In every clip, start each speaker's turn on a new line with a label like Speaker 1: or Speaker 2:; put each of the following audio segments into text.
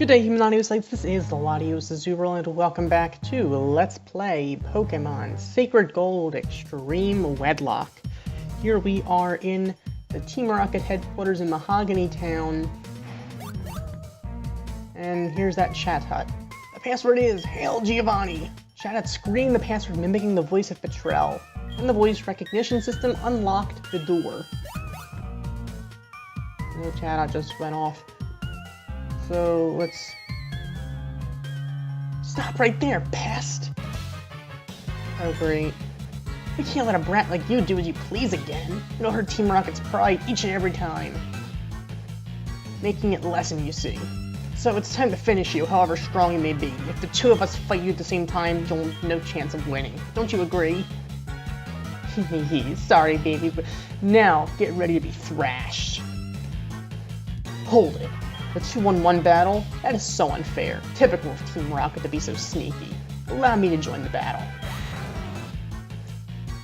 Speaker 1: Good day, Humanity-Sites. This is the LatiosAzurill, and welcome back to Let's Play Pokemon Sacred Gold Extreme Wedlocke. Here we are in the Team Rocket headquarters in Mahogany Town. And here's that chat hut. The password is Hail Giovanni. Chat hut screamed the password, mimicking the voice of Petrel. And the voice recognition system unlocked the door. The chat hut just went off. So, let's... Stop right there, pest! Oh, great. We can't let a brat like you do as you please again. It'll hurt Team Rocket's pride each and every time. Making it lessen, you see. So it's time to finish you, however strong you may be. If the two of us fight you at the same time, you'll have no chance of winning. Don't you agree? Sorry, baby, but now get ready to be thrashed. Hold it. The 2-on-1 battle? That is so unfair. Typical of Team Rocket to be so sneaky. Allow me to join the battle.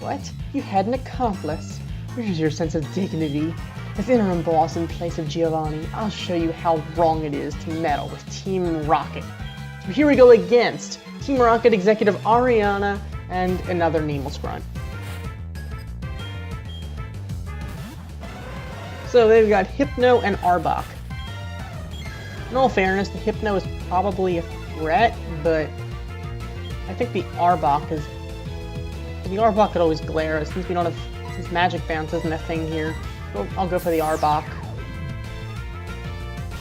Speaker 1: What? You had an accomplice? Where's your sense of dignity? As interim boss in place of Giovanni, I'll show you how wrong it is to meddle with Team Rocket. So here we go against Team Rocket Executive Ariana and another nameless grunt. So they've got Hypno and Arbok. In all fairness, the Hypno is probably a threat, but I think the Arbok is... The Arbok could always glare, since we don't have... Since Magic Bounce isn't a thing here. I'll go for the Arbok.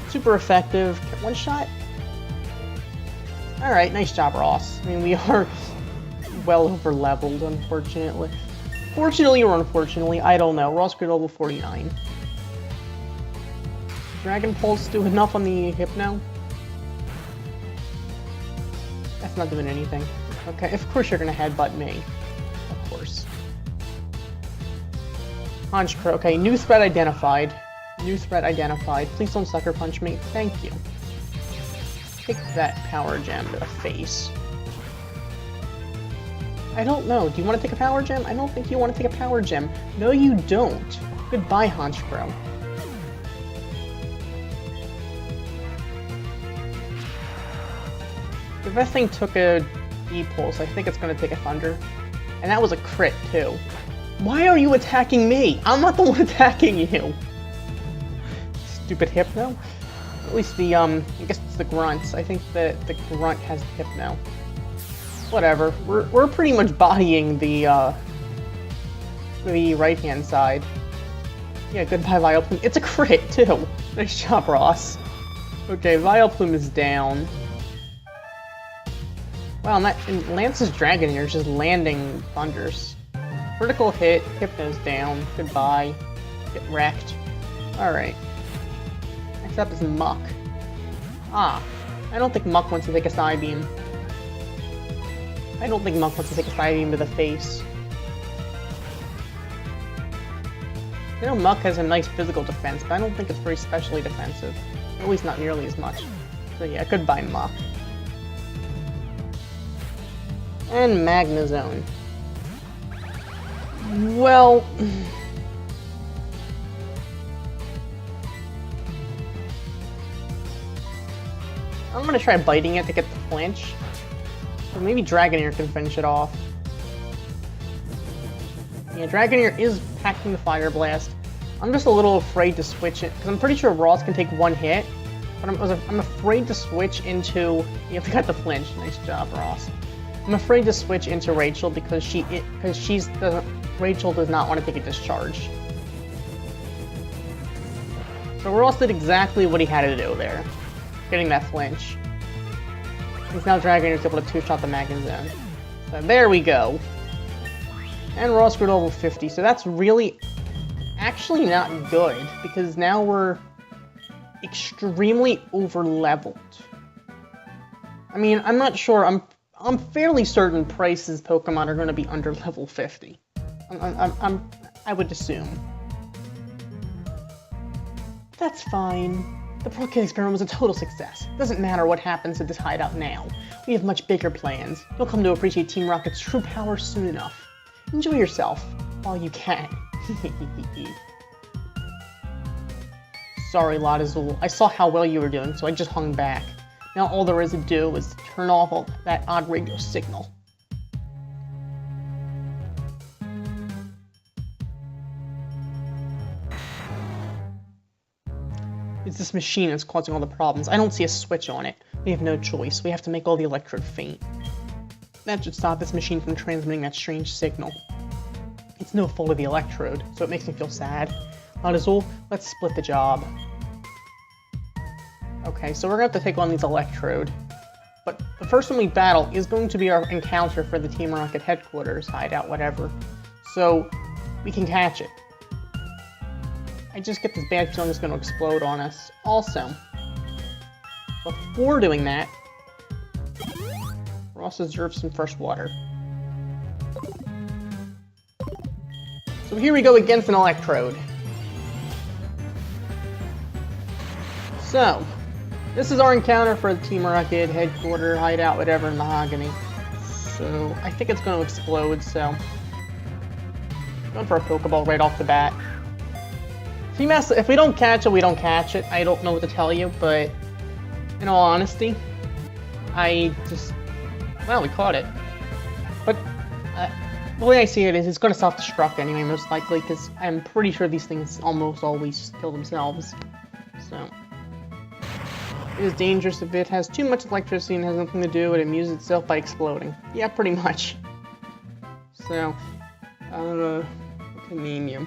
Speaker 1: Super effective. One shot? Alright, nice job, Ross. I mean, we are well over-leveled, unfortunately. Fortunately or unfortunately, I don't know. Ross grew level 49. Dragon Pulse do enough on the Hypno? That's not doing anything. Okay, of course you're gonna headbutt me. Of course. Honchkrow. Okay, new threat identified. New threat identified. Please don't sucker punch me. Thank you. Take that power gem to the face. I don't know. Do you want to take a power gem? I don't think you want to take a power gem. No, you don't. Goodbye, Honchkrow. If that thing took a E-Pulse, I think it's going to take a Thunder. And that was a crit, too. Why are you attacking me? I'm not the one attacking you! Stupid Hypno? At least the, I guess it's the Grunts. I think the Grunt has the Hypno. Whatever. We're pretty much bodying the right-hand side. Yeah, goodbye, Vileplume. It's a crit, too! Nice job, Ross. Okay, Vileplume is down. Wow, and Lance's Dragonair is just landing thunders. Critical hit, Hypno's down, goodbye. Get wrecked. Alright. Next up is Muck. Ah, I don't think Muck wants to take a Psybeam. I don't think Muck wants to take a Psybeam to the face. I know Muck has a nice physical defense, but I don't think it's very specially defensive. At least not nearly as much. So yeah, goodbye, Muck. And Magnezone. Well... I'm gonna try biting it to get the flinch. Or maybe Dragonair can finish it off. Yeah, Dragonair is packing the Fire Blast. I'm just a little afraid to switch it, because I'm pretty sure Ross can take one hit. But I'm afraid to switch into... You have to get the flinch. Nice job, Ross. I'm afraid to switch into Rachel because Rachel does not want to take a discharge. So Ross did exactly what he had to do there, getting that flinch. He's now Dragonair's able to two-shot the Magnezone. So there we go. And Ross grew to level 50, so that's really actually not good because now we're extremely over-leveled. I mean, I'm not sure. I'm fairly certain Pryce's Pokemon are going to be under level 50. I would assume. That's fine. The Poké experiment was a total success. Doesn't matter what happens at this hideout now. We have much bigger plans. You'll come to appreciate Team Rocket's true power soon enough. Enjoy yourself while you can. Sorry, LatiosAzurill. I saw how well you were doing, so I just hung back. Now all there is to do is turn off all that odd radio signal. It's this machine that's causing all the problems. I don't see a switch on it. We have no choice. We have to make all the electrode faint. That should stop this machine from transmitting that strange signal. It's no fault of the electrode, so it makes me feel sad. LatiosAzurill, let's split the job. Okay, so we're gonna have to take on these electrode. But the first one we battle is going to be our encounter for the Team Rocket headquarters, hideout, whatever. So, we can catch it. I just get this bad feeling it's going to explode on us. Also, before doing that, Ross deserves some fresh water. So here we go against an electrode. So, this is our encounter for the Team Rocket headquarters, hideout, whatever, in Mahogany. So, I think it's going to explode, so... going for a Pokeball right off the bat. If we don't catch it, we don't catch it. I don't know what to tell you, but in all honesty, well, we caught it. But the way I see it is it's going to self-destruct anyway, most likely, because I'm pretty sure these things almost always kill themselves. So, it is dangerous if it has too much electricity and has nothing to do. It amuses itself by exploding. Yeah, pretty much. So, I don't know what to name you.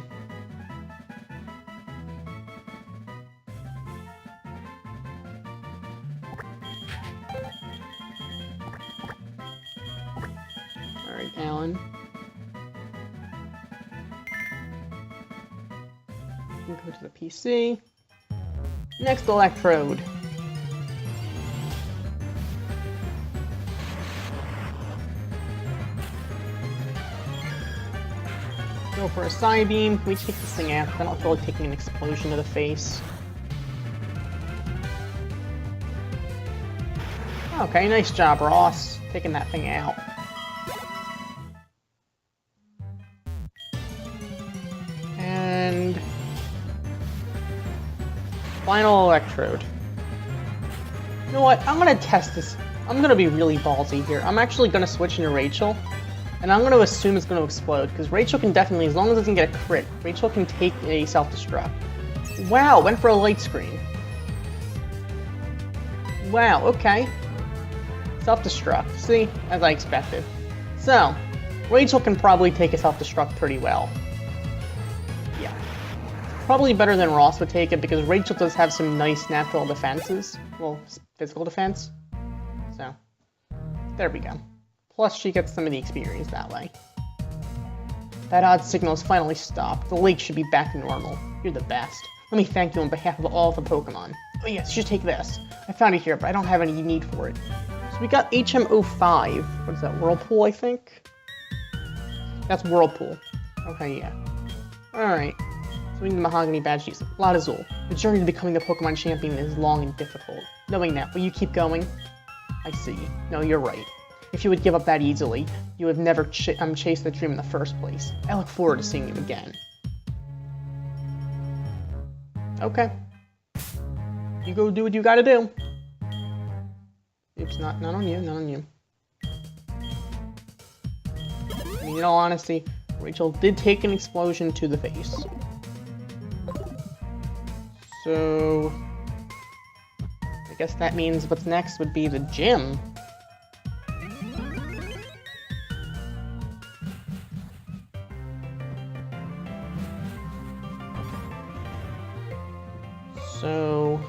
Speaker 1: Alright, Alan. Go to the PC. Next electrode. Go for a side beam. Can we take this thing out? I don't feel like taking an explosion to the face. Okay, nice job, Ross. Taking that thing out. And... final electrode. You know what? I'm gonna test this. I'm gonna be really ballsy here. I'm actually gonna switch into Rachel. And I'm gonna assume it's gonna explode, because Rachel can definitely, as long as it doesn't get a crit, Rachel can take a self-destruct. Wow, went for a light screen. Wow, okay. Self-destruct. See? As I expected. So, Rachel can probably take a self-destruct pretty well. Yeah. Probably better than Ross would take it, because Rachel does have some nice natural defenses. Well, physical defense. So, there we go. Plus, she gets some of the experience that way. That odd signal is finally stopped. The lake should be back to normal. You're the best. Let me thank you on behalf of all the Pokemon. Oh yes, you should take this. I found it here, but I don't have any need for it. So we got HM05. What is that, Whirlpool, I think? That's Whirlpool. Okay, yeah. Alright. So we need the Mahogany Badge. LatiosAzurill. The journey to becoming the Pokemon champion is long and difficult. Knowing that, will you keep going? I see. No, you're right. If you would give up that easily, you would never chase the dream in the first place. I look forward to seeing you again. Okay. You go do what you gotta do. Oops, not on you, not on you. I mean, in all honesty, Rachel did take an explosion to the face. So... I guess that means what's next would be the gym. So,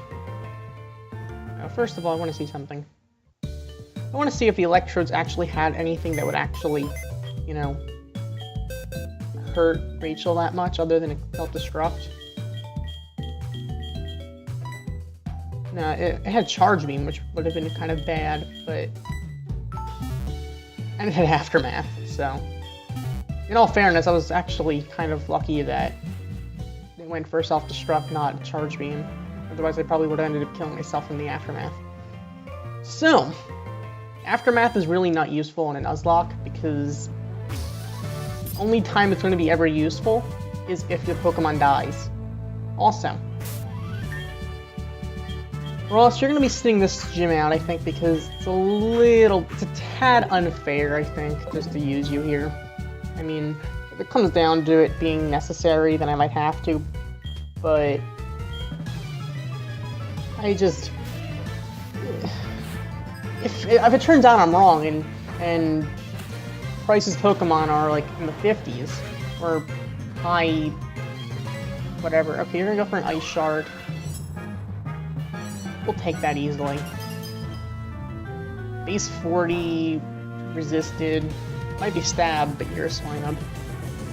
Speaker 1: first of all, I want to see something. I want to see if the electrodes actually had anything that would actually, you know, hurt Rachel that much other than a self-destruct. No, it had Charge Beam, which would have been kind of bad, but... and it had Aftermath, so... in all fairness, I was actually kind of lucky that they went for self-destruct, not Charge Beam. Otherwise, I probably would have ended up killing myself in the Aftermath. So, Aftermath is really not useful in a Nuzlocke, because the only time it's going to be ever useful is if your Pokemon dies. Also, Ross, you're gonna be sitting this gym out, I think, because it's a tad unfair, I think, just to use you here. I mean, if it comes down to it being necessary, then I might have to, but I just... If it turns out I'm wrong, and Pryce's Pokemon are, like, in the 50s, or high... whatever. Okay, you're gonna go for an Ice Shard. We'll take that easily. Base 40, resisted. Might be stabbed, but you're a Swinub.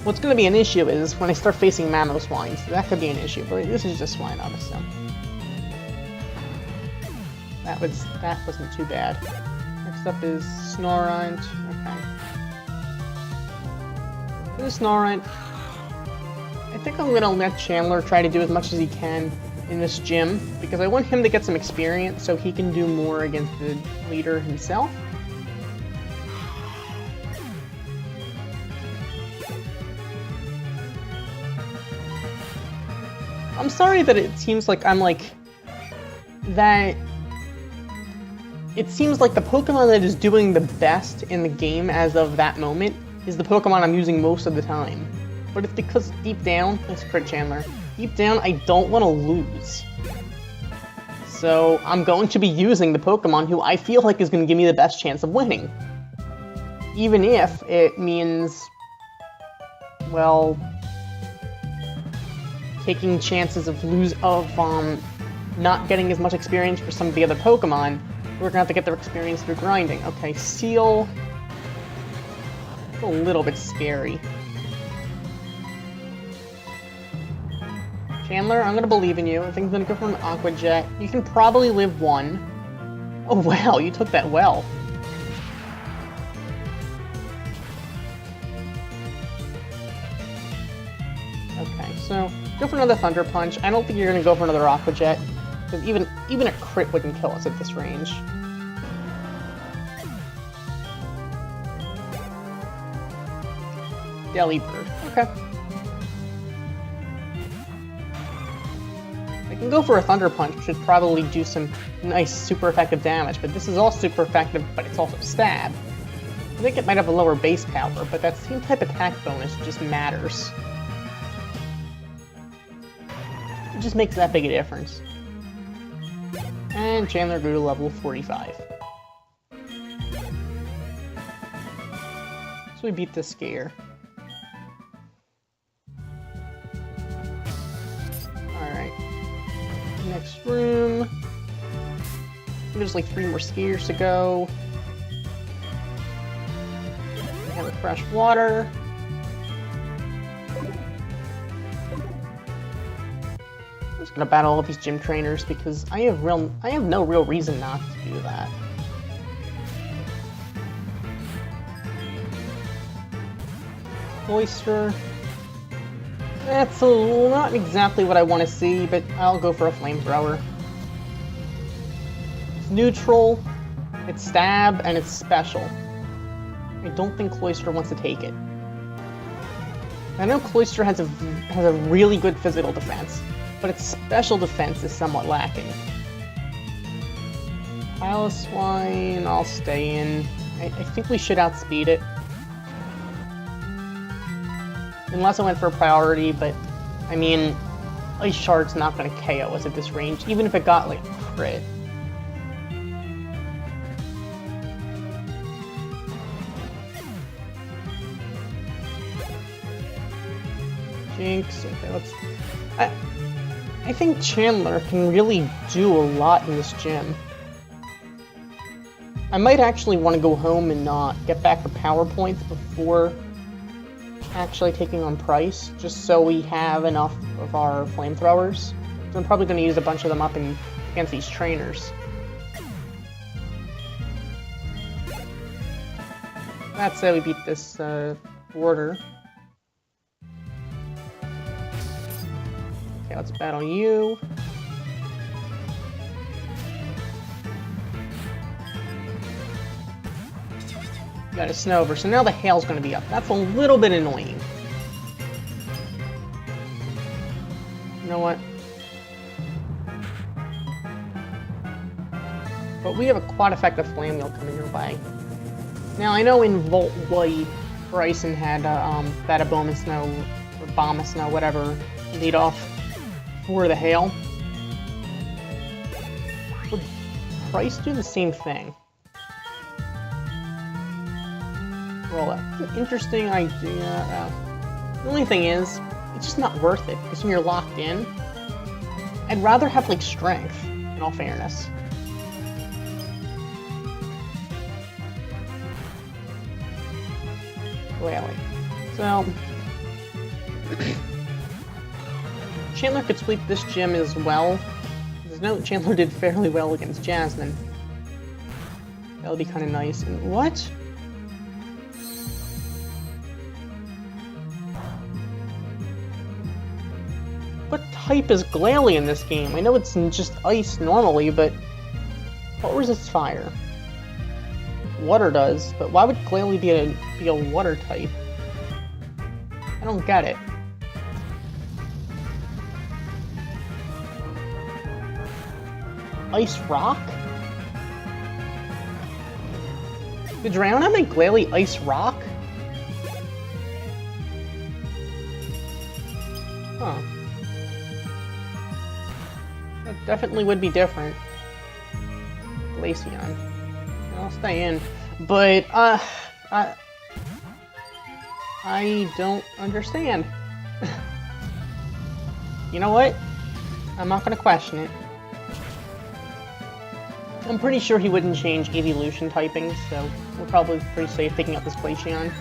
Speaker 1: What's going to be an issue is when I start facing Mamoswine, so that could be an issue, but this is just Swinub, so... That wasn't too bad. Next up is Snorunt. Okay. For the Snorunt, I think I'm going to let Chandler try to do as much as he can in this gym, because I want him to get some experience so he can do more against the leader himself. I'm sorry that it seems like I'm like... that... It seems like the Pokemon that is doing the best in the game as of that moment is the Pokemon I'm using most of the time. But it's because deep down, let's crit Chandler. Deep down, I don't want to lose. So I'm going to be using the Pokemon who I feel like is going to give me the best chance of winning. Even if it means, well, taking chances of not getting as much experience for some of the other Pokemon. We're gonna have to get their experience through grinding. Okay, Seal. It's a little bit scary. Chandler, I'm gonna believe in you. I think I'm gonna go for an Aqua Jet. You can probably live one. Oh wow, you took that well. Okay, so go for another Thunder Punch. I don't think you're gonna go for another Aqua Jet, because even a crit wouldn't kill us at this range. Delibird. Okay. I can go for a Thunder Punch, which should probably do some nice super effective damage, but this is all super effective, but it's also stab. I think it might have a lower base power, but that same type attack bonus just matters. It just makes that big a difference. And Chandler grew to level 45. So we beat the Scare. Alright. Next room. There's like 3 more Scares to go. We have a fresh water. I'm just gonna battle all of these gym trainers because I have no real reason not to do that. Cloyster. That's not exactly what I want to see, but I'll go for a Flamethrower. It's neutral, it's stab, and it's special. I don't think Cloyster wants to take it. I know Cloyster has a really good physical defense, but its special defense is somewhat lacking. Piloswine, I'll stay in. I think we should outspeed it. Unless I went for a priority, but I mean, Ice Shard's not going to KO us at this range, even if it got like a crit. Jinx, okay, let's... I think Chandler can really do a lot in this gym. I might actually want to go home and get back the power points before actually taking on Pryce, just so we have enough of our Flamethrowers. So I'm probably going to use a bunch of them up against these trainers. That said, we beat this border. Okay, let's battle you. Got a Snover, so now the Hail's going to be up. That's a little bit annoying. You know what? but we have a quad effective Flame Wheel coming your way. Now, I know in Volt White, Bryson had Bada Snow, or Bomb Snow, whatever, lead off for the Hail. Would Pryce do the same thing? Well, that's an interesting idea. The only thing is, it's just not worth it, because when you're locked in, I'd rather have, like, Strength, in all fairness. Wait. So, Chandler could sweep this gym as well. Because no, Chandler did fairly well against Jasmine. That would be kind of nice. And what? What type is Glalie in this game? I know it's just ice normally, but what resists fire? Water does, but why would Glalie be a water type? I don't get it. Ice Rock? Did Drowna make Glalie Ice Rock? Huh. That definitely would be different. Glaceon. I'll stay in. But, I don't understand. You know what? I'm not gonna question it. I'm pretty sure he wouldn't change evolution typing, so we're probably pretty safe picking up this Glaceon.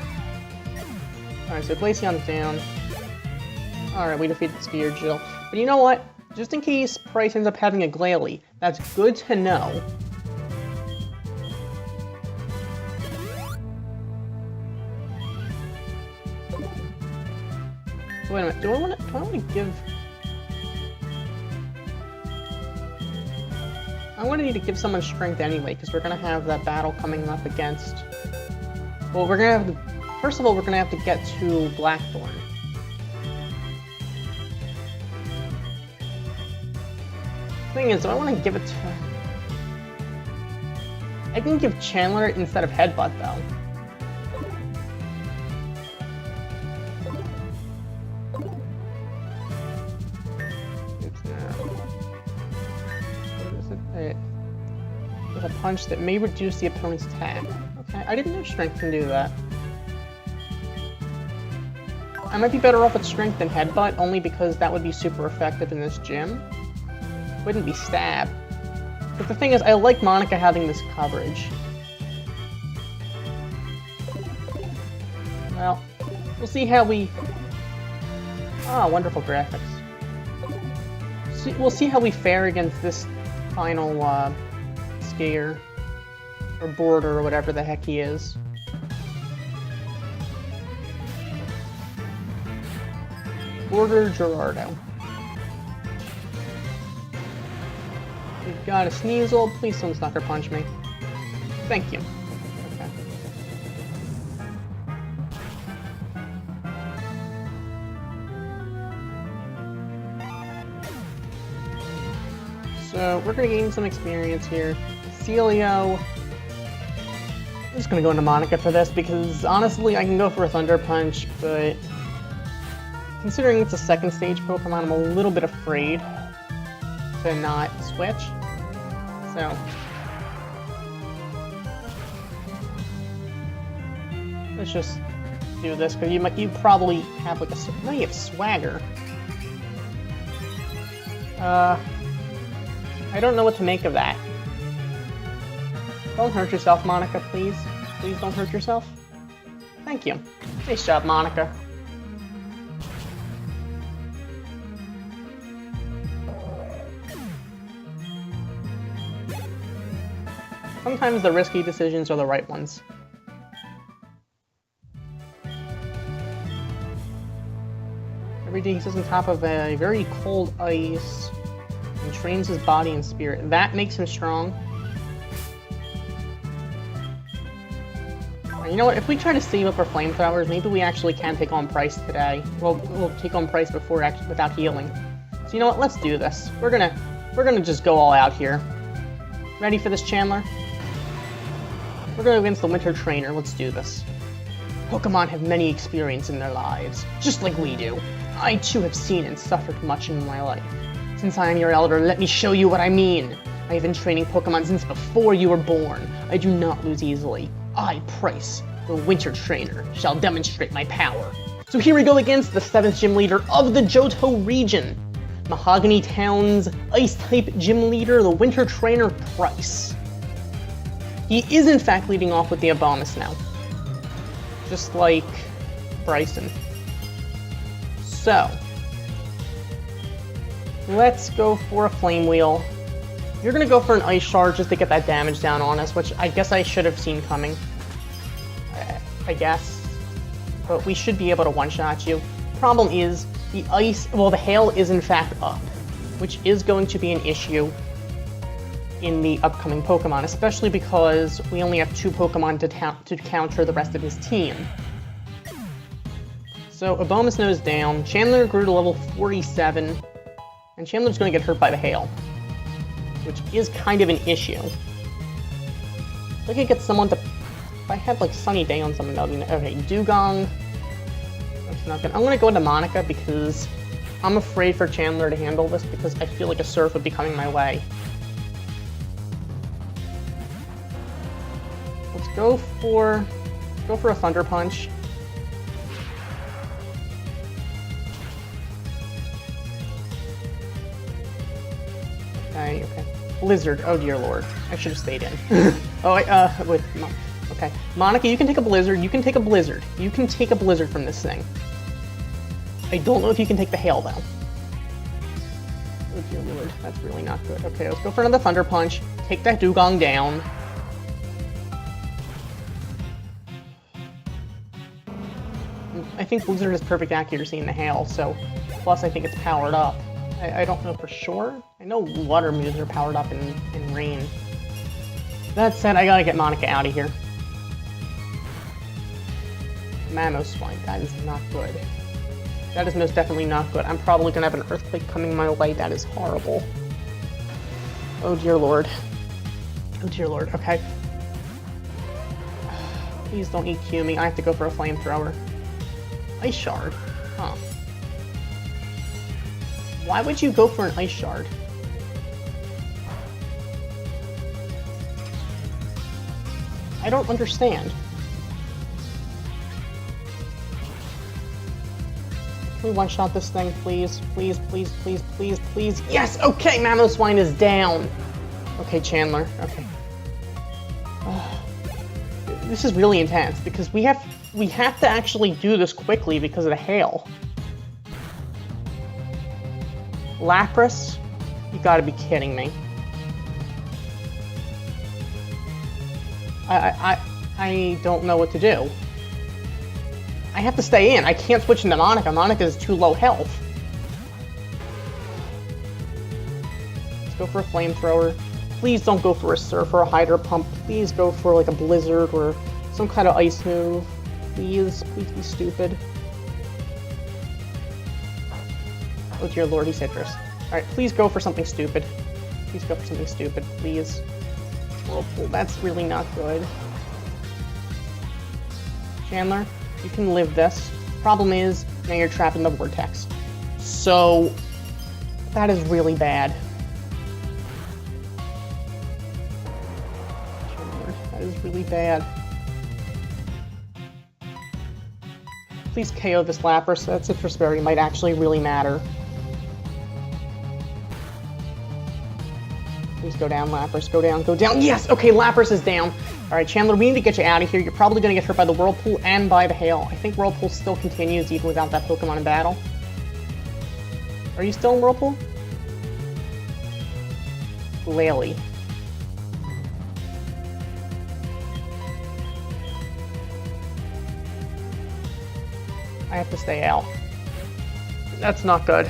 Speaker 1: Alright, so Glaceon's down. Alright, we defeated Jill. But you know what? Just in case Pryce ends up having a Glalie, that's good to know. Wait a minute, do I want to give... I'm going to need to give someone strength anyway, because we're going to have that battle coming up against... Well, we're going to have to... First of all, we're going to have to get to Blackthorn. Thing is, do I want to give it to... I can give Chandler instead of Headbutt, though. With a punch that may reduce the opponent's attack. Okay, I didn't know Strength can do that. I might be better off with Strength than Headbutt, only because that would be super effective in this gym. Wouldn't be Stab. But the thing is, I like Monica having this coverage. Well, we'll see how we... Ah, wonderful graphics. We'll see how we fare against this final, Scare, or Border, or whatever the heck he is. Border Gerardo. We've got a Sneasel. Please don't Sucker Punch me. Thank you. Okay. So, we're gonna gain some experience here. Celio. I'm just gonna go into Monica for this because honestly I can go for a Thunder Punch, but considering it's a second stage Pokemon, I'm a little bit afraid to not switch. So let's just do this because you probably have like a no, you have Swagger. I don't know what to make of that. Don't hurt yourself, Monica, please. Please don't hurt yourself. Thank you. Nice job, Monica. Sometimes the risky decisions are the right ones. Every day he sits on top of a very cold ice and trains his body and spirit. That makes him strong. You know what, if we try to save up our flamethrowers, maybe we actually can take on Pryce today. We'll take on Pryce without healing. So you know what, let's do this. We're gonna just go all out here. Ready for this, Chandler? We're going against the Winter Trainer. Let's do this. Pokemon have many experiences in their lives, just like we do. I too have seen and suffered much in my life. Since I am your elder, let me show you what I mean. I have been training Pokemon since before you were born. I do not lose easily. I, Pryce, the Winter Trainer, shall demonstrate my power. So here we go against the 7th gym leader of the Johto region. Mahogany Town's Ice-type gym leader, the Winter Trainer, Pryce. He is in fact leading off with the Abomus now. Just like Bryson. So, let's go for a Flame Wheel. You're gonna go for an Ice Shard just to get that damage down on us, which I guess I should have seen coming. I guess. But we should be able to one-shot you. Problem is, the Hail is in fact up, which is going to be an issue in the upcoming Pokemon, especially because we only have 2 Pokemon to counter the rest of his team. So, Abomus knows down, Chandler grew to level 47, and Chandler's going to get hurt by the Hail, which is kind of an issue. If I could get someone to... If I had, like, Sunny Day on someone, that would be... Okay, Dugong. That's not good. I'm going to go into Monica because I'm afraid for Chandler to handle this because I feel like a Surf would be coming my way. Let's go for a Thunder Punch. Okay. Blizzard. Oh dear lord. I should have stayed in. Okay. Monica, you can take a Blizzard. You can take a Blizzard. You can take a Blizzard from this thing. I don't know if you can take the Hail, though. Oh dear lord. That's really not good. Okay, let's go for another Thunder Punch. Take that Dugong down. I think Blizzard has perfect accuracy in the Hail, so... Plus, I think it's powered up. I don't know for sure. I know water moves are powered up in rain. That said, I gotta get Monica out of here. Mamoswine, that is not good. That is most definitely not good. I'm probably gonna have an Earthquake coming my way. That is horrible. Oh dear lord. Oh dear lord, okay. Please don't EQ me. I have to go for a Flamethrower. Ice Shard? Huh. Why would you go for an Ice Shard? I don't understand. Can we one-shot this thing, please? Please, please, please, please, please. Yes! Okay, Mamoswine is down! Okay, Chandler. Okay. This is really intense, because we have to actually do this quickly because of the Hail. Lapras? You gotta be kidding me. I don't know what to do. I have to stay in. I can't switch into Monica. Monica is too low health. Let's go for a Flamethrower. Please don't go for a Surf or a Hydro Pump. Please go for like a Blizzard or some kind of Ice move. Please be stupid. Oh dear lord, he's Citrus. Alright, please go for something stupid. Please go for something stupid, please. Whirlpool, that's really not good. Chandler, you can live this. Problem is, now you're trapped in the Vortex. So, that is really bad. Chandler, that is really bad. Please KO this Lapras. That Citrus Berry might actually really matter. Please go down, Lapras. Go down, go down. Yes! Okay, Lapras is down. Alright, Chandler, we need to get you out of here. You're probably going to get hurt by the Whirlpool and by the Hail. I think Whirlpool still continues even without that Pokemon in battle. Are you still in Whirlpool? Glalie. I have to stay out. That's not good.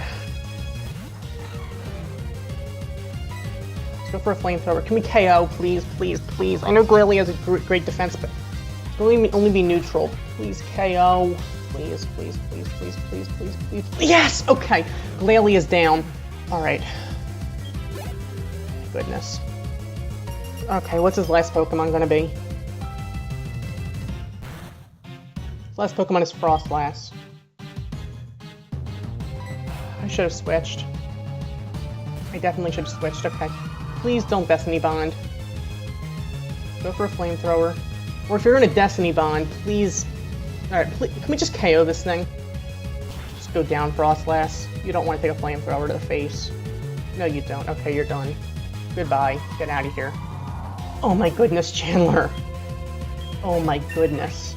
Speaker 1: Let's go for a Flamethrower. Can we KO, please, please, please? I know Glalie has a great defense, but it's going to only be neutral. Please KO. Please, please, please, please, please, please, please. Yes! Okay. Glalie is down. Alright. Goodness. Okay, what's his last Pokemon gonna be? His last Pokemon is Frostlass. I should have switched. I definitely should have switched, okay. Please don't Destiny Bond. Go for a Flamethrower. Or if you're in a Destiny Bond, please... Alright, can we just KO this thing? Just go down, Frostlass. You don't want to take a Flamethrower to the face. No, you don't. Okay, you're done. Goodbye. Get out of here. Oh my goodness, Chandler. Oh my goodness.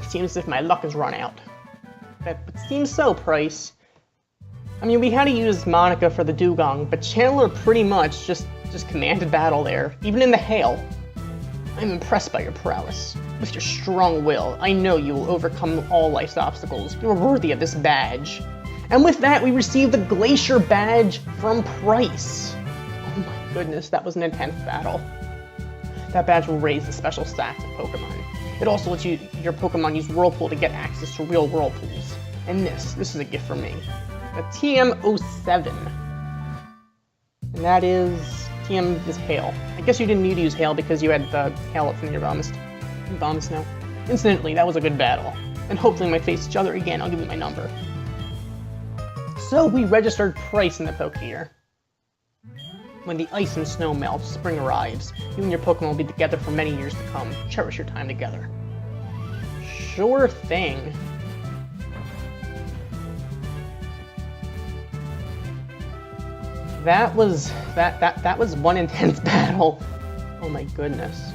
Speaker 1: Seems as if my luck has run out. That seems so, Pryce. I mean, we had to use Monica for the Dugong, but Chandler pretty much just commanded battle there, even in the hail. I'm impressed by your prowess. With your strong will, I know you will overcome all life's obstacles. You are worthy of this badge. And with that, we received the Glacier Badge from Pryce. Oh my goodness, that was an intense battle. That badge will raise the special stats of Pokemon. It also lets your Pokemon use Whirlpool to get access to real Whirlpools. And this is a gift from me. A TM07. And that is... TM is Hail. I guess you didn't need to use Hail because you had the Hail up from your Bomb Snow. Incidentally, that was a good battle. And hopefully when we face each other again, I'll give you my number. So we registered Pryce in the Pokegear. When the ice and snow melt, spring arrives. You and your Pokemon will be together for many years to come. Cherish your time together. Sure thing. That was one intense battle. Oh my goodness.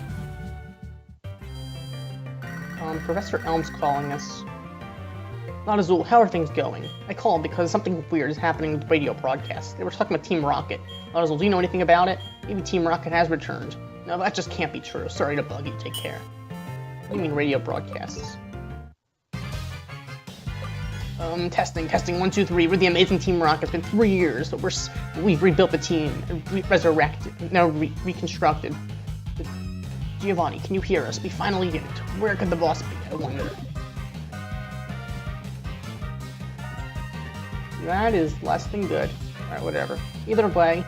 Speaker 1: Professor Elm's calling us. LatiosAzurill, how are things going? I called because something weird is happening with the radio broadcast. They were talking about Team Rocket. LatiosAzurill, do you know anything about it? Maybe Team Rocket has returned. No, that just can't be true. Sorry to bug you. Take care. What do you mean radio broadcasts? Testing, 1, 2, 3. We're the amazing Team Rocket. It's been 3 years, but we've rebuilt the team, reconstructed. Giovanni, can you hear us? We finally did it. Where could the boss be, I wonder? That is less than good. Alright, whatever. Either way,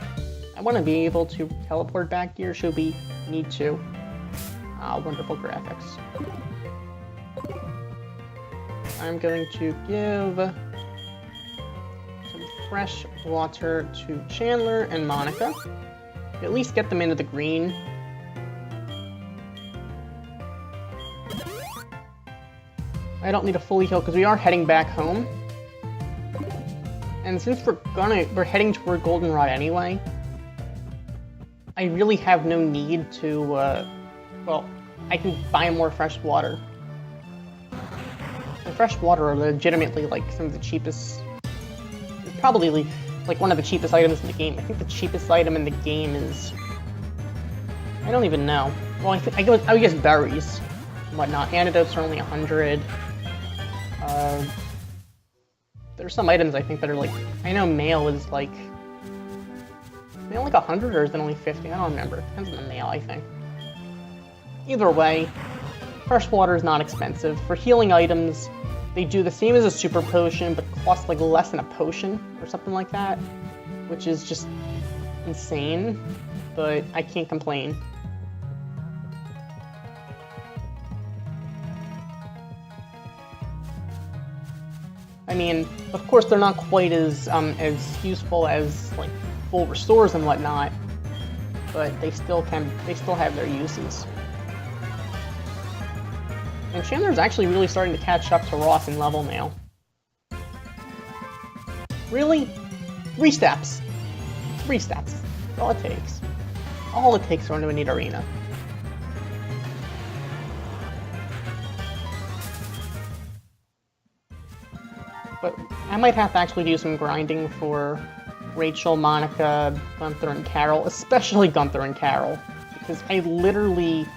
Speaker 1: I want to be able to teleport back here should we need to. Ah, wonderful graphics. I'm going to give some fresh water to Chandler and Monica. At least get them into the green. I don't need a fully heal because we are heading back home. And since we're heading toward Goldenrod anyway, I really have no need to, well, I can buy more fresh water. The fresh water are legitimately, like, some of the cheapest, probably, like, one of the cheapest items in the game. I think the cheapest item in the game is, I don't even know. Well, I would guess berries and whatnot. Antidotes are only 100. There's some items I think that are like, I know mail is like 100 or is it only 50? I don't remember. Depends on the mail, I think. Either way, fresh water is not expensive. For healing items, they do the same as a super potion, but cost like less than a potion or something like that, which is just insane, but I can't complain. I mean, of course, they're not quite as useful as like full restores and whatnot, but they still have their uses. And Chandler's actually really starting to catch up to Ross in level now. Really? 3 steps. 3 steps. That's all it takes. All it takes to run to a neat arena. But I might have to actually do some grinding for Rachel, Monica, Gunther, and Carol, especially Gunther and Carol, because I literally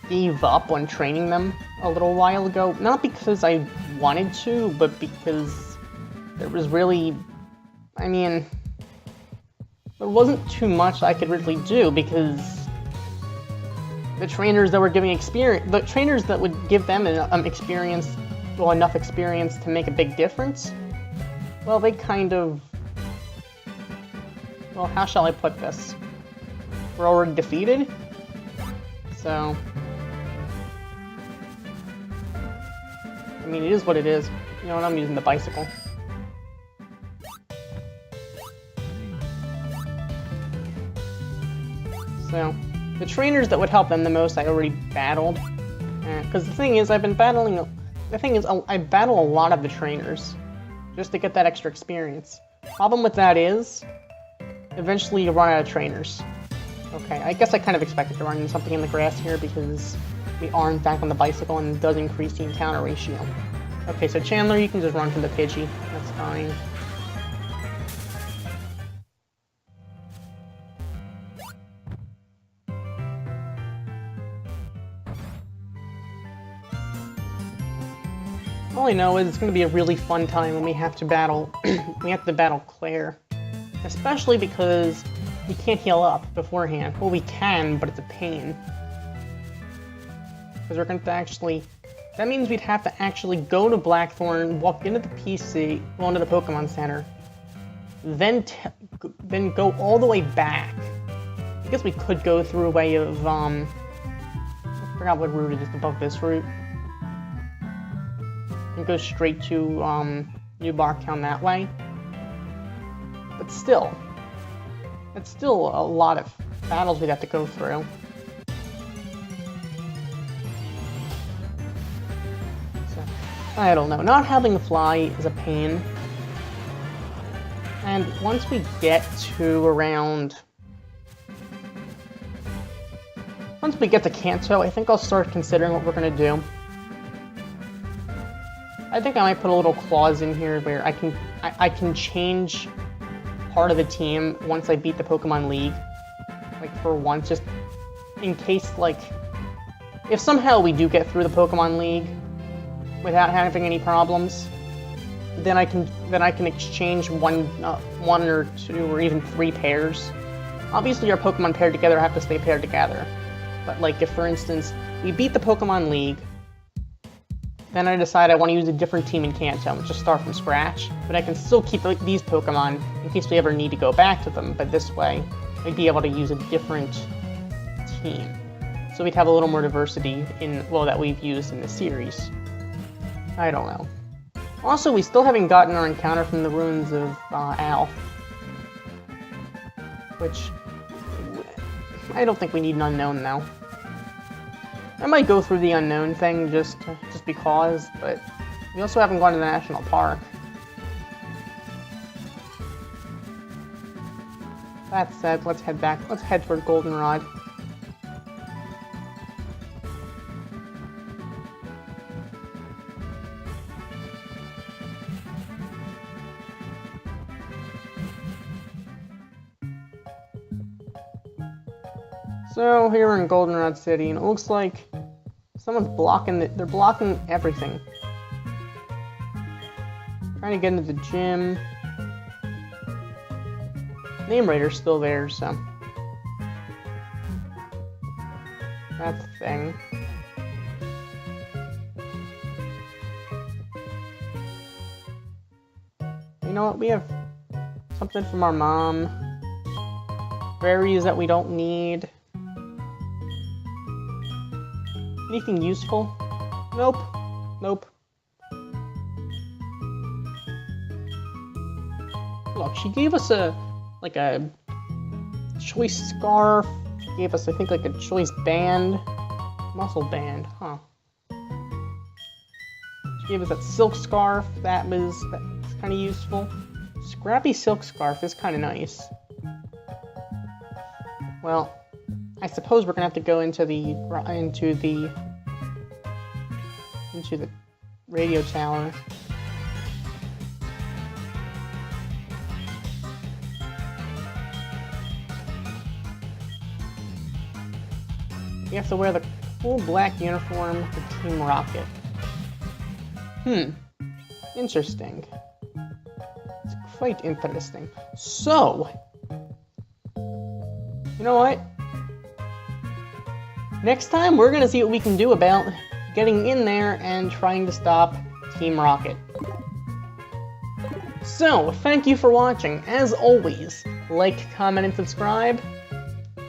Speaker 1: gave up on training them a little while ago. Not because I wanted to, but because there was really, I mean, there wasn't too much I could really do because the trainers that were giving experience, the trainers that would give them experience, well, enough experience to make a big difference, well, they kind of... Well, how shall I put this? We're already defeated? So... I mean, it is what it is. You know what, I'm using the bicycle. So, the trainers that would help them the most, I already battled. Because the thing is, I've been battling... The thing is, I battle a lot of the trainers. Just to get that extra experience. Problem with that is, eventually you run out of trainers. Okay, I guess I kind of expected to run into something in the grass here because we are in fact on the bicycle and it does increase the encounter ratio. Okay, so Chandler, you can just run from the Pidgey. That's fine. All I know is it's going to be a really fun time when we have to battle Claire. Especially because we can't heal up beforehand. Well, we can, but it's a pain. Because we're going to actually... That means we'd have to actually go to Blackthorn, walk into the PC, go into the Pokemon Center, then go all the way back. I guess we could go through a way of, I forgot what route it is above this route. And go straight to, New Barktown that way. But still, it's still a lot of battles we'd have to go through. So, I don't know. Not having a fly is a pain. And once we get to around... Once we get to Kanto, I think I'll start considering what we're going to do. I think I might put a little clause in here where I can change part of the team once I beat the Pokemon League. Like, for once, just in case, like, if somehow we do get through the Pokemon League without having any problems, then I can exchange one or two or even 3 pairs. Obviously, our Pokemon paired together have to stay paired together. But, like, if, for instance, we beat the Pokemon League, then I decide I want to use a different team in Kanto and just start from scratch. But I can still keep these Pokemon in case we ever need to go back to them. But this way, I'd be able to use a different team. So we'd have a little more diversity in, well, that we've used in the series. I don't know. Also, we still haven't gotten our encounter from the ruins of Alf. Which, I don't think we need an unknown now. I might go through the unknown thing just because, but we also haven't gone to the national park. That said, let's head back. Let's head toward Goldenrod. So here we're in Goldenrod City, and it looks like someone's blocking they're blocking everything. Trying to get into the gym. Name Raider's still there, so that's the thing. You know what? We have something from our mom. Berries that we don't need. Anything useful? Nope. Nope. Look, she gave us a choice scarf. She gave us, I think, like a choice band. Muscle band, huh. She gave us that silk scarf. That's kind of useful. Scrappy silk scarf is kind of nice. Well, I suppose we're gonna have to go into the radio tower. You have to wear the full black uniform for Team Rocket. Interesting. It's quite interesting. So, you know what? Next time, we're gonna see what we can do about getting in there and trying to stop Team Rocket. So, thank you for watching. As always, like, comment, and subscribe.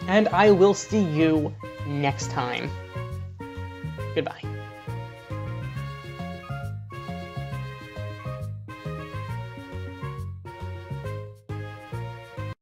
Speaker 1: And I will see you next time. Goodbye.